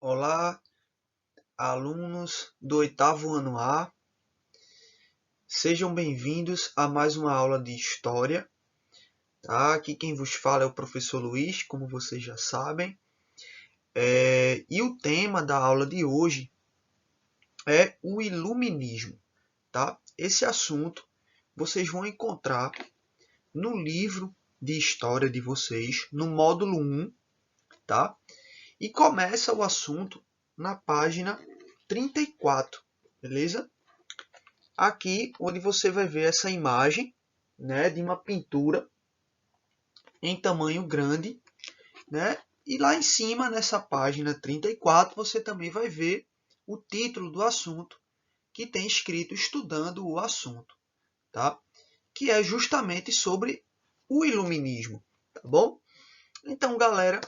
Olá, alunos do oitavo ano A, sejam bem-vindos a mais uma aula de História. Tá? Aqui quem vos fala é o professor Luiz, como vocês já sabem. E o tema da aula de hoje é o Iluminismo. Tá? Esse assunto vocês vão encontrar no livro de História de vocês, no módulo 1, tá? E começa o assunto na página 34, beleza? Aqui onde você vai ver essa imagem, né, de uma pintura em tamanho grande, né? E lá em cima, nessa página 34, você também vai ver o título do assunto, que tem escrito Estudando o Assunto, tá? Que é justamente sobre o iluminismo, tá bom? Então, galera,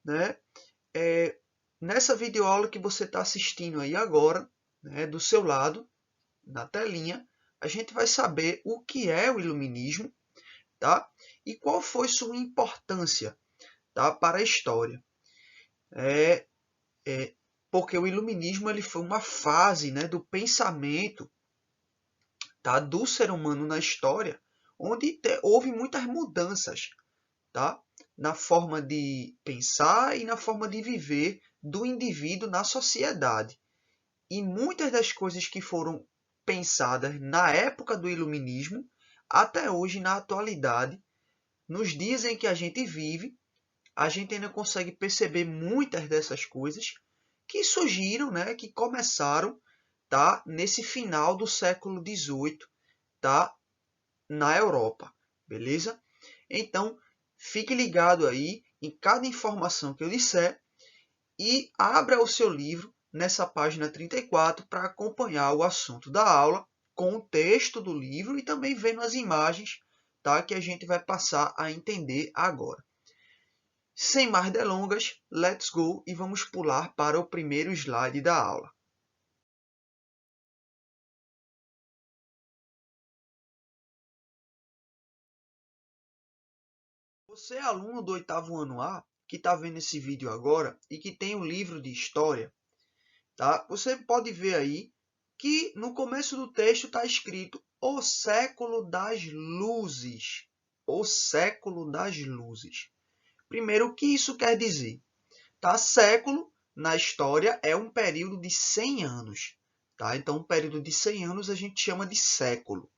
né, nessa videoaula que você está assistindo aí agora, né, do seu lado, na telinha, a gente vai saber o que é o iluminismo, tá? E qual foi sua importância, tá, para a história. Porque o iluminismo ele foi uma fase, né, do pensamento, tá, do ser humano na história, onde houve muitas mudanças, tá, na forma de pensar e na forma de viver do indivíduo na sociedade. E muitas das coisas que foram pensadas na época do iluminismo, até hoje, na atualidade, nos dias em que a gente vive, a gente ainda consegue perceber muitas dessas coisas que surgiram, né, que começaram, tá, nesse final do século XVIII, tá, na Europa, beleza? Então, fique ligado aí em cada informação que eu disser e abra o seu livro nessa página 34 para acompanhar o assunto da aula com o texto do livro e também vendo as imagens, tá, que a gente vai passar a entender agora. Sem mais delongas, let's go e vamos pular para o primeiro slide da aula. Você é aluno do oitavo ano A, que está vendo esse vídeo agora e que tem um livro de história, tá? Você pode ver aí que no começo do texto está escrito o século das luzes. O século das luzes. Primeiro, o que isso quer dizer? Tá? Século, na história, é um período de 100 anos. Tá? Então, um período de 100 anos a gente chama de século.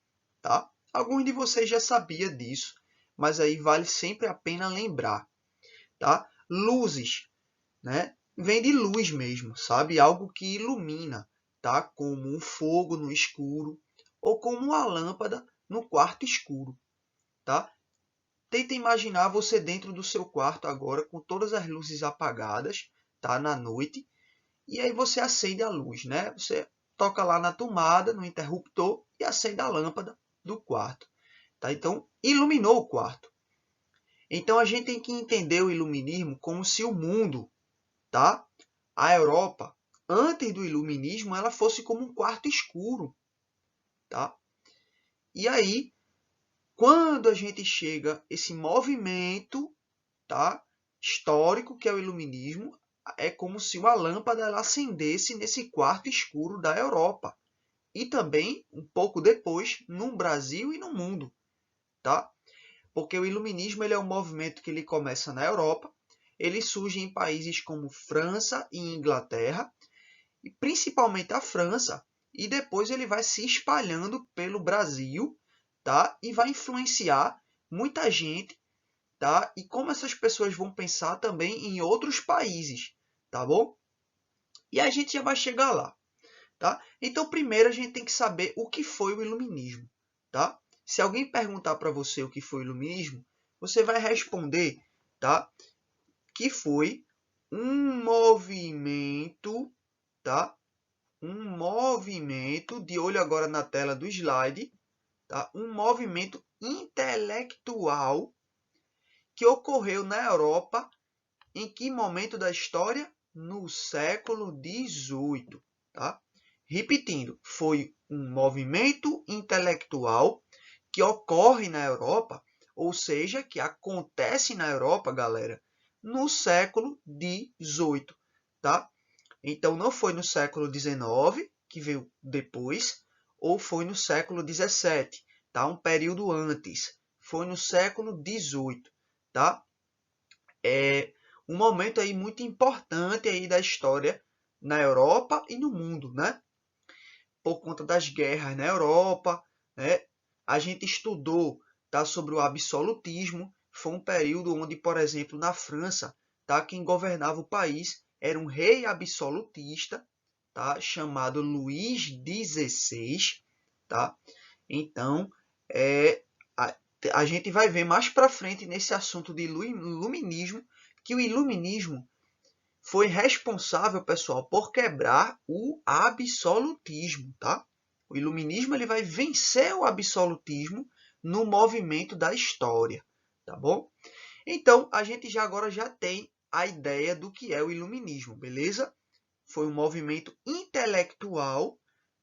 Tá? Alguns de vocês já sabiam disso, mas aí vale sempre a pena lembrar. Tá? Luzes, né? Vem de luz mesmo, sabe? Algo que ilumina, tá? Como um fogo no escuro ou como uma lâmpada no quarto escuro, tá? Tenta imaginar você dentro do seu quarto agora com todas as luzes apagadas, tá? Na noite, e aí você acende a luz, né? Você toca lá na tomada, no interruptor e acende a lâmpada do quarto, tá? Então, iluminou o quarto. Então a gente tem que entender o iluminismo como se o mundo, tá? A Europa, antes do iluminismo, ela fosse como um quarto escuro, tá? E aí, quando a gente chega a esse movimento, tá, histórico que é o iluminismo, é como se uma lâmpada ela acendesse nesse quarto escuro da Europa e também um pouco depois no Brasil e no mundo, tá? Porque o iluminismo ele é um movimento que ele começa na Europa, ele surge em países como França e Inglaterra, e principalmente a França, e depois ele vai se espalhando pelo Brasil, tá? E vai influenciar muita gente, tá? E como essas pessoas vão pensar também em outros países, tá bom? E a gente já vai chegar lá, tá? Então, primeiro a gente tem que saber o que foi o iluminismo, tá? Se alguém perguntar para você o que foi o iluminismo, você vai responder, tá? Que foi um movimento, tá? Um movimento, de olho agora na tela do slide, tá? Um movimento intelectual que ocorreu na Europa em que momento da história? No século XVIII. Tá? Repetindo, foi um movimento intelectual que ocorre na Europa, ou seja, que acontece na Europa, galera, no século XVIII. Tá? Então, não foi no século XIX, que veio depois, ou foi no século XVII, tá? Um período antes. Foi no século XVIII, tá? É um momento aí muito importante aí da história na Europa e no mundo, né? Por conta das guerras na Europa, né? A gente estudou, tá, sobre o absolutismo. Foi um período onde, por exemplo, na França, tá, quem governava o país era um rei absolutista, tá, chamado Luís XVI, tá? Então, a, a gente vai ver mais para frente nesse assunto de iluminismo, que o iluminismo foi responsável, pessoal, por quebrar o absolutismo, tá? O iluminismo ele vai vencer o absolutismo no movimento da história, tá bom? Então, a gente agora já tem a ideia do que é o iluminismo, beleza? Foi um movimento intelectual,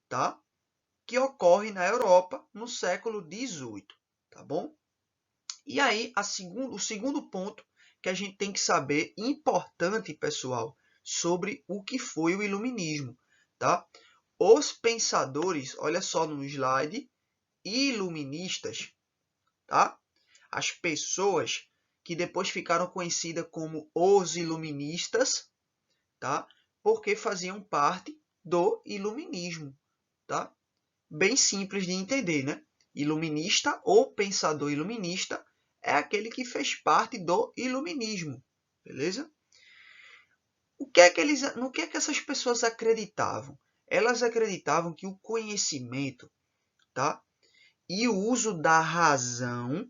tá? Que ocorre na Europa no século XVIII, tá bom? E aí, o segundo ponto que a gente tem que saber, importante, pessoal, sobre o que foi o iluminismo, tá? Os pensadores, olha só no slide, iluministas, tá? As pessoas que depois ficaram conhecidas como os iluministas, tá? Porque faziam parte do iluminismo, tá? Bem simples de entender, né? Iluminista ou pensador iluminista é aquele que fez parte do iluminismo, beleza? No que é que essas pessoas acreditavam? Elas acreditavam que o conhecimento, tá? E o uso da razão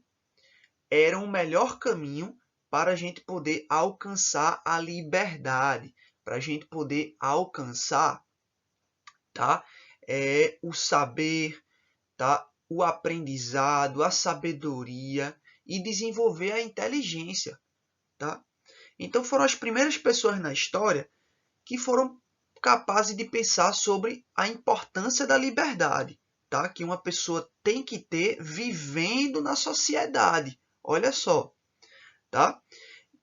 eram o melhor caminho para a gente poder alcançar a liberdade, para a gente poder alcançar, tá? O saber, tá? O aprendizado, a sabedoria e desenvolver a inteligência, tá? Então foram as primeiras pessoas na história que foram capazes de pensar sobre a importância da liberdade, tá? Que uma pessoa tem que ter vivendo na sociedade. Olha só, tá?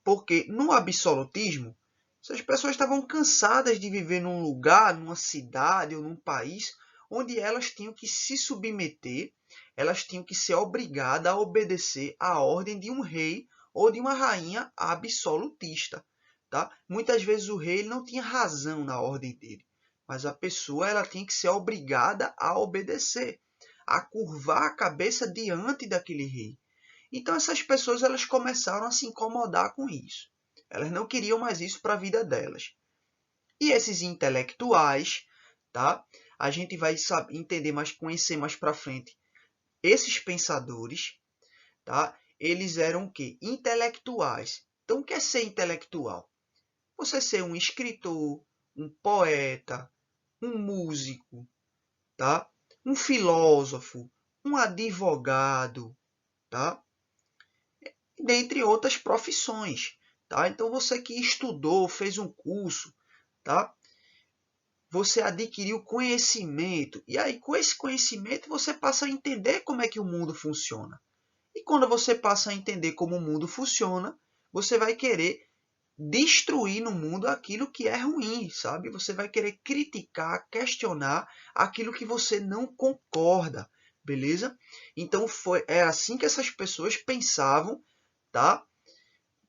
Porque no absolutismo, essas pessoas estavam cansadas de viver num lugar, numa cidade ou num país onde elas tinham que se submeter, elas tinham que ser obrigadas a obedecer à ordem de um rei ou de uma rainha absolutista, tá? Muitas vezes o rei não tinha razão na ordem dele, mas a pessoa ela tinha que ser obrigada a obedecer, a curvar a cabeça diante daquele rei. Então essas pessoas elas começaram a se incomodar com isso. Elas não queriam mais isso para a vida delas. E esses intelectuais, tá? A gente vai entender mais, conhecer mais para frente. Esses pensadores, tá? Eles eram o quê? Intelectuais. Então, o que é ser intelectual? Você ser um escritor, um poeta, um músico, tá? Um filósofo, um advogado, tá? Dentre outras profissões, tá? Então você que estudou, fez um curso, tá? Você adquiriu conhecimento e aí com esse conhecimento você passa a entender como é que o mundo funciona. E quando você passa a entender como o mundo funciona, você vai querer destruir no mundo aquilo que é ruim, sabe? Você vai querer criticar, questionar aquilo que você não concorda, beleza? Então é assim que essas pessoas pensavam, tá?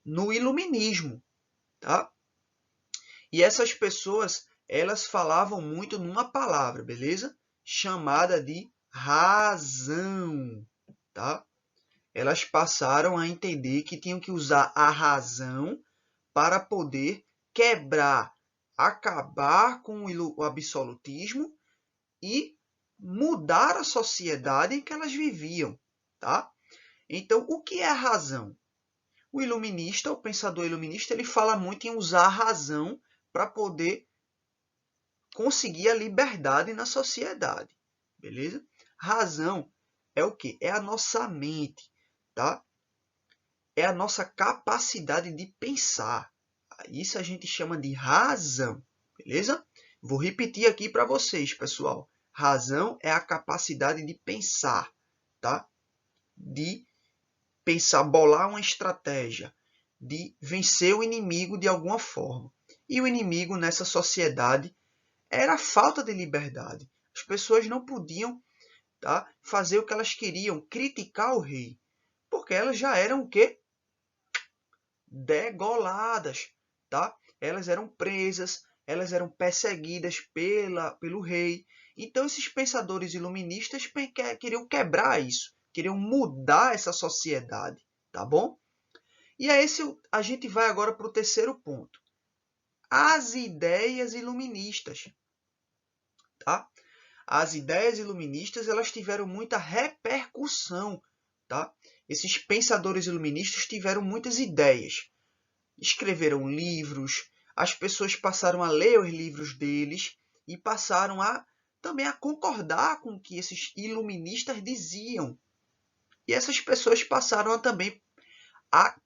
No iluminismo, tá? E essas pessoas, elas falavam muito numa palavra, beleza? Chamada de razão, tá? Elas passaram a entender que tinham que usar a razão para poder quebrar, acabar com o absolutismo e mudar a sociedade em que elas viviam, tá? Então, o que é a razão? O iluminista, o pensador iluminista, ele fala muito em usar a razão para poder conseguir a liberdade na sociedade, beleza? Razão é o quê? É a nossa mente, tá? É a nossa capacidade de pensar. Isso a gente chama de razão, beleza? Vou repetir aqui para vocês, pessoal. Razão é a capacidade de pensar, tá? De pensar, bolar uma estratégia, de vencer o inimigo de alguma forma. E o inimigo nessa sociedade era a falta de liberdade. As pessoas não podiam, tá, fazer o que elas queriam, criticar o rei, porque elas já eram o quê? Degoladas, tá? Elas eram presas, elas eram perseguidas pelo rei. Então esses pensadores iluministas queriam quebrar isso, queriam mudar essa sociedade, tá bom? E a a gente vai agora para o terceiro ponto. As ideias iluministas, tá? As ideias iluministas, elas tiveram muita repercussão, tá? Esses pensadores iluministas tiveram muitas ideias. Escreveram livros, as pessoas passaram a ler os livros deles e passaram também a concordar com o que esses iluministas diziam. E essas pessoas passaram também a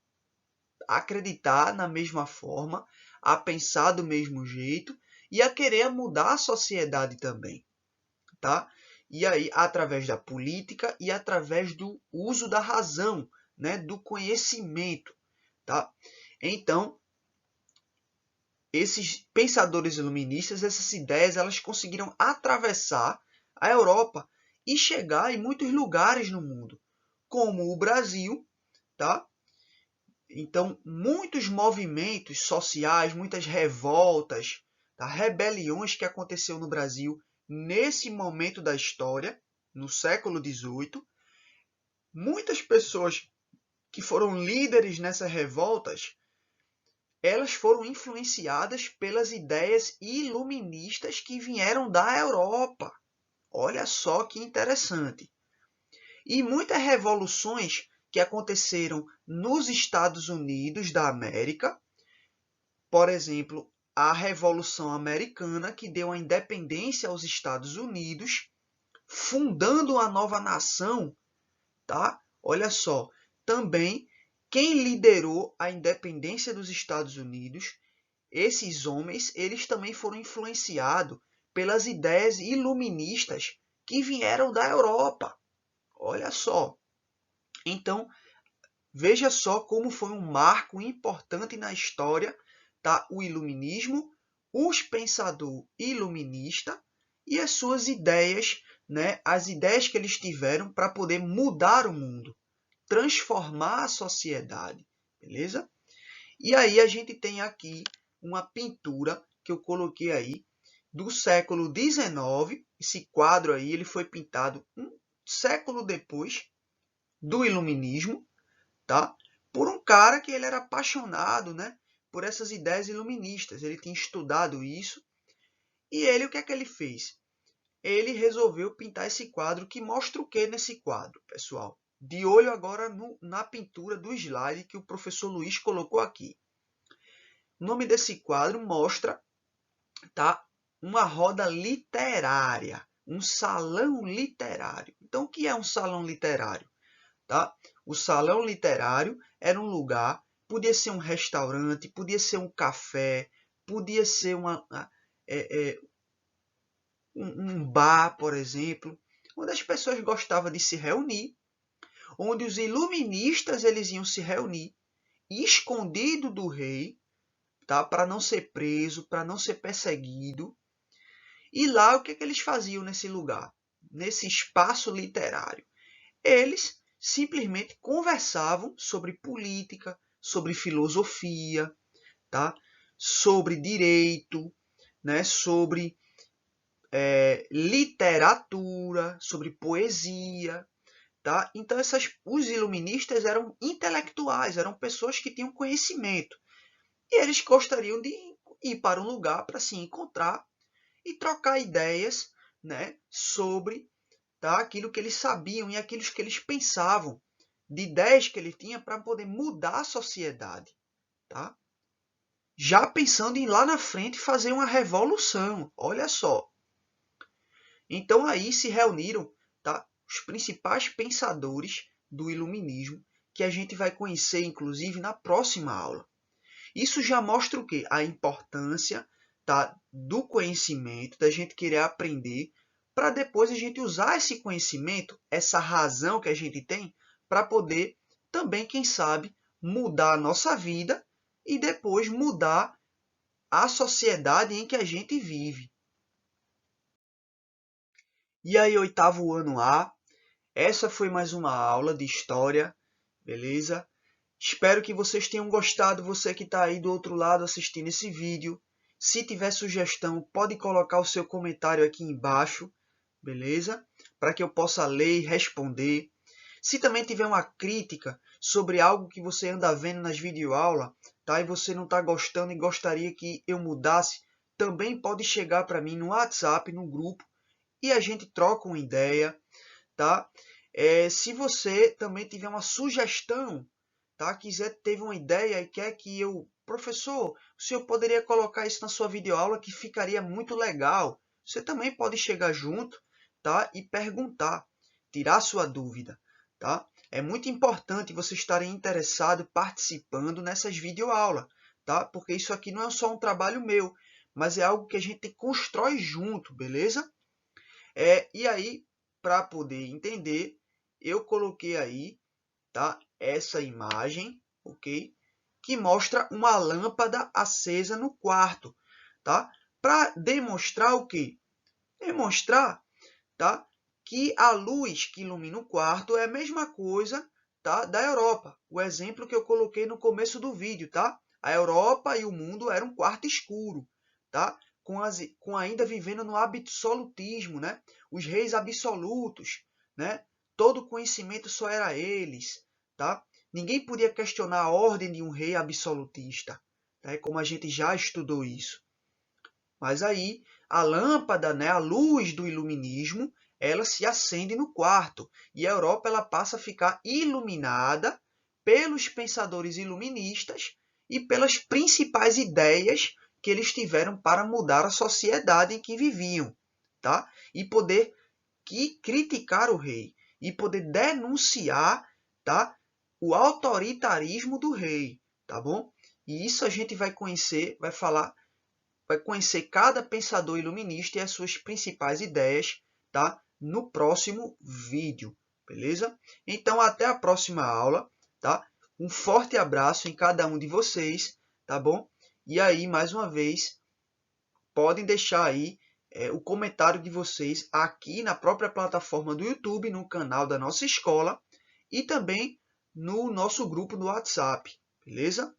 acreditar na mesma forma, a pensar do mesmo jeito e a querer mudar a sociedade também, tá? E aí, através da política e através do uso da razão, né, do conhecimento, tá? Então, esses pensadores iluministas, essas ideias, elas conseguiram atravessar a Europa e chegar em muitos lugares no mundo, como o Brasil, tá? Então, muitos movimentos sociais, muitas revoltas, tá? Rebeliões que aconteceu no Brasil nesse momento da história, no século XVIII. Muitas pessoas que foram líderes nessas revoltas, elas foram influenciadas pelas ideias iluministas que vieram da Europa. Olha só que interessante. E muitas revoluções que aconteceram nos Estados Unidos da América, por exemplo, a Revolução Americana, que deu a independência aos Estados Unidos, fundando uma nova nação, tá? Olha só, também quem liderou a independência dos Estados Unidos, esses homens, eles também foram influenciados pelas ideias iluministas que vieram da Europa. Olha só. Então, veja só como foi um marco importante na história, tá? O iluminismo, os pensadores iluministas e as suas ideias, né? As ideias que eles tiveram para poder mudar o mundo, transformar a sociedade, beleza? E aí a gente tem aqui uma pintura que eu coloquei aí do século XIX. Esse quadro aí ele foi pintado um século depois do iluminismo, tá? Por um cara que ele era apaixonado, né, por essas ideias iluministas. Ele tinha estudado isso e ele, o que é que ele fez? Ele resolveu pintar esse quadro que mostra o que nesse quadro, pessoal? De olho agora na pintura do slide que o professor Luiz colocou aqui. O nome desse quadro mostra, tá, uma roda literária, um salão literário. Então, o que é um salão literário? Tá? O salão literário era um lugar, podia ser um restaurante, podia ser um café, podia ser um bar, por exemplo, onde as pessoas gostavam de se reunir, onde os iluministas eles iam se reunir, escondido do rei, tá? Para não ser preso, para não ser perseguido. E lá o que eles faziam nesse lugar, nesse espaço literário? Eles simplesmente conversavam sobre política, sobre filosofia, tá? Sobre direito, né? Sobre literatura, sobre poesia. Tá? Então, os iluministas eram intelectuais, eram pessoas que tinham conhecimento. E eles gostariam de ir para um lugar para se encontrar e trocar ideias, né, sobre, tá, aquilo que eles sabiam e aquilo que eles pensavam, de ideias que ele tinha para poder mudar a sociedade. Tá? Já pensando em ir lá na frente fazer uma revolução. Olha só. Então aí se reuniram, tá, os principais pensadores do iluminismo, que a gente vai conhecer inclusive na próxima aula. Isso já mostra o quê? A importância, tá, do conhecimento, da gente querer aprender, para depois a gente usar esse conhecimento, essa razão que a gente tem, para poder também, quem sabe, mudar a nossa vida e depois mudar a sociedade em que a gente vive. E aí, oitavo ano A, essa foi mais uma aula de história, beleza? Espero que vocês tenham gostado, você que está aí do outro lado assistindo esse vídeo. Se tiver sugestão, pode colocar o seu comentário aqui embaixo, beleza? Para que eu possa ler e responder. Se também tiver uma crítica sobre algo que você anda vendo nas videoaulas, tá? E você não está gostando e gostaria que eu mudasse, também pode chegar para mim no WhatsApp, no grupo, e a gente troca uma ideia, tá? Se você também tiver uma sugestão, tá? Teve uma ideia e quer que professor, o senhor poderia colocar isso na sua videoaula que ficaria muito legal. Você também pode chegar junto, tá? E perguntar, tirar sua dúvida, tá? É muito importante você estarem interessado participando nessas videoaulas, tá? Porque isso aqui não é só um trabalho meu, mas é algo que a gente constrói junto, beleza? E aí, para poder entender, eu coloquei aí, tá? Essa imagem, ok? Que mostra uma lâmpada acesa no quarto, tá? Para demonstrar o quê? Demonstrar, tá? Que a luz que ilumina o quarto é a mesma coisa, tá? Da Europa. O exemplo que eu coloquei no começo do vídeo, tá? A Europa e o mundo eram um quarto escuro, tá? Com ainda vivendo no absolutismo, né? Os reis absolutos, né? Todo conhecimento só era eles, tá? Ninguém podia questionar a ordem de um rei absolutista, tá? Como a gente já estudou isso. Mas aí a lâmpada, né, a luz do iluminismo, ela se acende no quarto e a Europa ela passa a ficar iluminada pelos pensadores iluministas e pelas principais ideias que eles tiveram para mudar a sociedade em que viviam, tá? E poder criticar o rei e poder denunciar, tá? O autoritarismo do rei, tá bom? E isso a gente vai conhecer, vai conhecer cada pensador iluminista e as suas principais ideias, tá? No próximo vídeo, beleza? Então até a próxima aula, tá? Um forte abraço em cada um de vocês, tá bom? E aí, mais uma vez, podem deixar aí o comentário de vocês aqui na própria plataforma do YouTube, no canal da nossa escola e também no nosso grupo do WhatsApp, beleza?